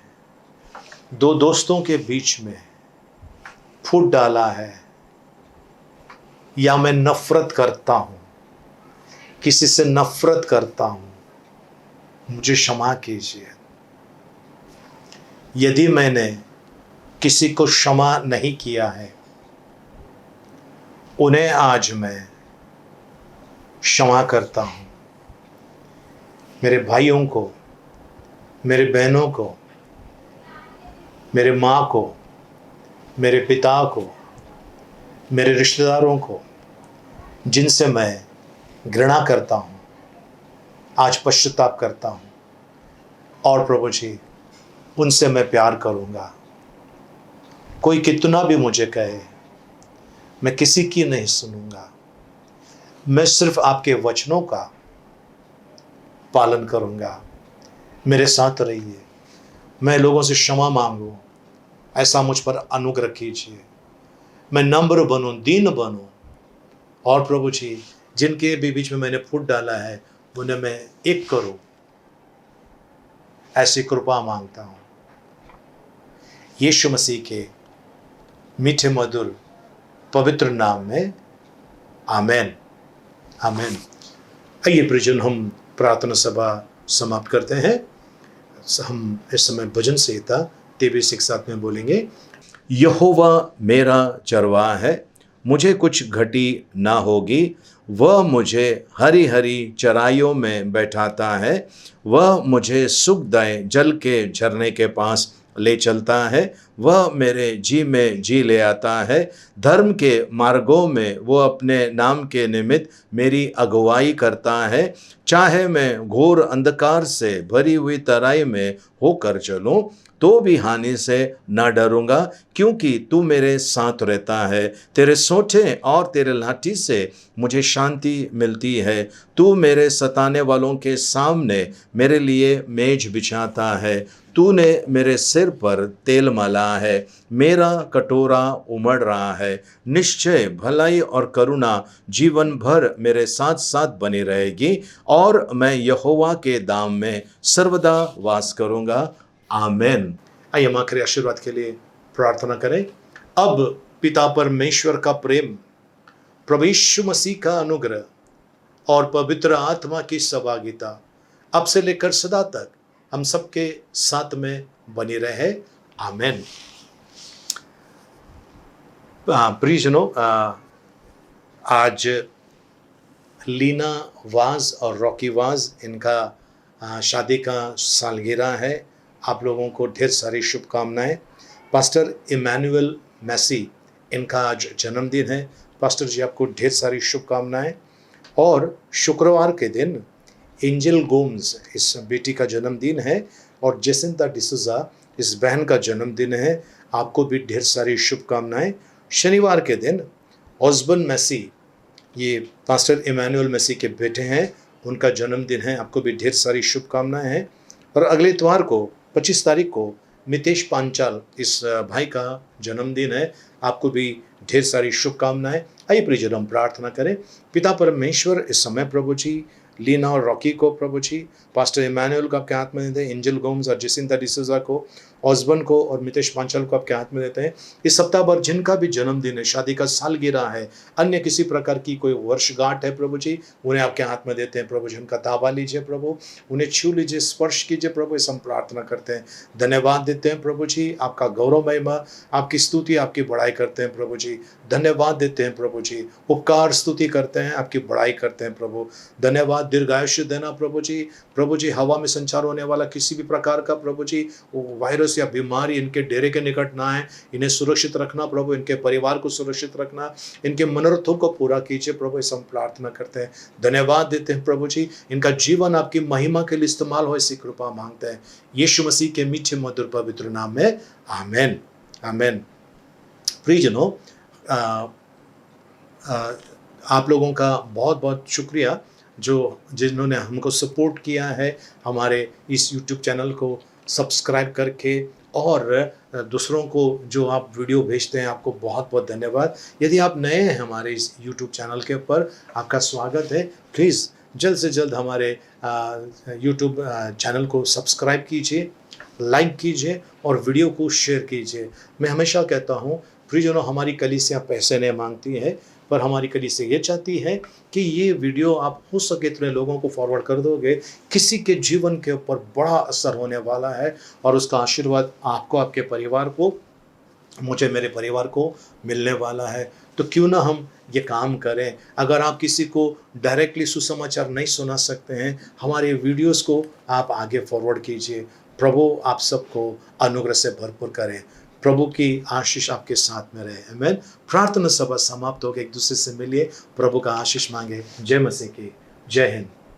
दो दोस्तों के बीच में फूट डाला है, या मैं नफरत करता हूं, किसी से नफरत करता हूं, मुझे क्षमा कीजिए। यदि मैंने किसी को क्षमा नहीं किया है, उन्हें आज मैं क्षमा करता हूं। मेरे भाइयों को, मेरे बहनों को, मेरे माँ को, मेरे पिता को, मेरे रिश्तेदारों को, जिनसे मैं घृणा करता हूं, आज पश्चाताप करता हूं, और प्रभु जी उनसे मैं प्यार करूंगा। कोई कितना भी मुझे कहे, मैं किसी की नहीं सुनूंगा, मैं सिर्फ आपके वचनों का पालन करूंगा। मेरे साथ रहिए, मैं लोगों से क्षमा मांगूं, ऐसा मुझ पर अनुग्रह कीजिए। मैं नम्र बनूं, दीन बनूं, और प्रभु जी जिनके भी बीच में मैंने फूट डाला है उन्हें मैं एक करूं, ऐसी कृपा मांगता हूं यीशु मसीह के मीठे मधुर पवित्र नाम में, आमेन, आमेन। आइए प्रियजन, हम प्रार्थना सभा समाप्त करते हैं। हम इस समय भजन संहिता 23 एक साथ में बोलेंगे। यहोवा मेरा चरवाहा है, मुझे कुछ घटी ना होगी। वह मुझे हरी हरी चराइयों में बैठाता है, वह मुझे सुखदायक जल के झरने के पास ले चलता है। वह मेरे जी में जी ले आता है, धर्म के मार्गों में वो अपने नाम के निमित्त मेरी अगुवाई करता है। चाहे मैं घोर अंधकार से भरी हुई तराई में होकर चलूं, तो भी हानि से न डरूंगा, क्योंकि तू मेरे साथ रहता है। तेरे सोंठे और तेरे लाठी से मुझे शांति मिलती है। तू मेरे सताने वालों के सामने मेरे लिए मेज बिछाता है। तूने मेरे सिर पर तेल मला है, मेरा कटोरा उमड़ रहा है। निश्चय भलाई और करुणा जीवन भर मेरे साथ साथ बनी रहेगी, और मैं यहोवा के धाम में सर्वदा वास करूंगा, आमेन। आइए हम आखिरी आशीर्वाद के लिए प्रार्थना करें। अब पिता परमेश्वर का प्रेम, प्रभु यीशु मसीह का अनुग्रह और पवित्र आत्मा की सहभागिता अब से लेकर सदा तक हम सबके साथ में बनी रहे, आमेन। प्रियजनों, आज लीना वाज और रॉकी वाज, इनका शादी का सालगिरह है। आप लोगों को ढेर सारी शुभकामनाएं। पास्टर इमैनुअल मैसी, इनका आज जन्मदिन है। पास्टर जी, आपको ढेर सारी शुभकामनाएं। और शुक्रवार के दिन एंजल गोम्स, इस बेटी का जन्मदिन है, और जेसिंता डिसूजा, इस बहन का जन्मदिन है। आपको भी ढेर सारी शुभकामनाएं। शनिवार के दिन ऑस्बन मैसी, ये पास्टर इमैनुअल मैसी के बेटे हैं, उनका जन्मदिन है। आपको भी ढेर सारी शुभकामनाएं हैं। और अगले इतवार को 25 तारीख को मितेश पांचाल, इस भाई का जन्मदिन है। आपको भी ढेर सारी शुभकामनाएं। आइए प्रियजन हम प्रार्थना करें। पिता परमेश्वर, इस समय प्रभु जी लीना और रॉकी को प्रभु जी, पास्टर इमैनुअल को आपके हाथ में देते हैं, एंजल गोम्स और जिसिंता डिसूजा को, ऑसबर्न को और मितेश पांचाल को आपके हाथ में देते हैं। इस सप्ताह भर जिनका भी जन्मदिन है, शादी का सालगिरह है, अन्य किसी प्रकार की कोई वर्षगांठ है प्रभु जी, उन्हें आपके हाथ में देते हैं प्रभु जी। उनका ताबा लीजिए प्रभु, उन्हें छू लीजिए, स्पर्श कीजिए प्रभु, इस हम प्रार्थना करते हैं। धन्यवाद देते हैं प्रभु जी, आपका गौरव महिमा, आपकी स्तुति, आपकी बड़ाई करते हैं प्रभु जी। धन्यवाद देते हैं प्रभु जी, उपकार स्तुति करते हैं, आपकी बड़ाई करते हैं प्रभु। धन्यवाद, दीर्घायुष्य देना प्रभु जी। प्रभु जी, हवा में संचार होने वाला किसी भी प्रकार का प्रभु जी वायरस या बीमारी इनके डेरे के निकट ना आए, इन्हें सुरक्षित रखना प्रभु, इनके परिवार को सुरक्षित रखना, इनके मनोरथों को पूरा कीजिए प्रभु, इस हम प्रार्थना करते हैं। धन्यवाद देते हैं प्रभु जी, इनका जीवन आपकी महिमा के लिए इस्तेमाल हो, ऐसी कृपा मांगते हैं यीशु मसीह के मीठे मधुर पवित्र नाम में, आमेन आमेन। प्रियजनों, आप लोगों का बहुत बहुत शुक्रिया जिन्होंने हमको सपोर्ट किया है, हमारे इस YouTube चैनल को सब्सक्राइब करके, और दूसरों को जो आप वीडियो भेजते हैं, आपको बहुत बहुत धन्यवाद। यदि आप नए हैं हमारे इस YouTube चैनल के ऊपर, आपका स्वागत है। प्लीज़ जल्द से जल्द हमारे YouTube चैनल को सब्सक्राइब कीजिए, लाइक कीजिए और वीडियो को शेयर कीजिए। मैं हमेशा कहता हूँ प्रियजनों, हमारी कलीसिया पैसे नहीं मांगती है, पर हमारी कलीसिया ये चाहती है कि ये वीडियो आप हो सके इतने लोगों को फॉरवर्ड कर दोगे, किसी के जीवन के ऊपर बड़ा असर होने वाला है और उसका आशीर्वाद आपको, आपके परिवार को, मुझे, मेरे परिवार को मिलने वाला है। तो क्यों ना हम ये काम करें। अगर आप किसी को डायरेक्टली सुसमाचार नहीं सुना सकते हैं, हमारे वीडियोस को आप आगे फॉरवर्ड कीजिए। प्रभु आप सबको अनुग्रह से भरपूर करें। प्रभु की आशीष आपके साथ में रहे। आमीन। प्रार्थना सभा समाप्त हो गई। एक दूसरे से मिलिए, प्रभु का आशीष मांगे। जय मसीह की, जय हिंद।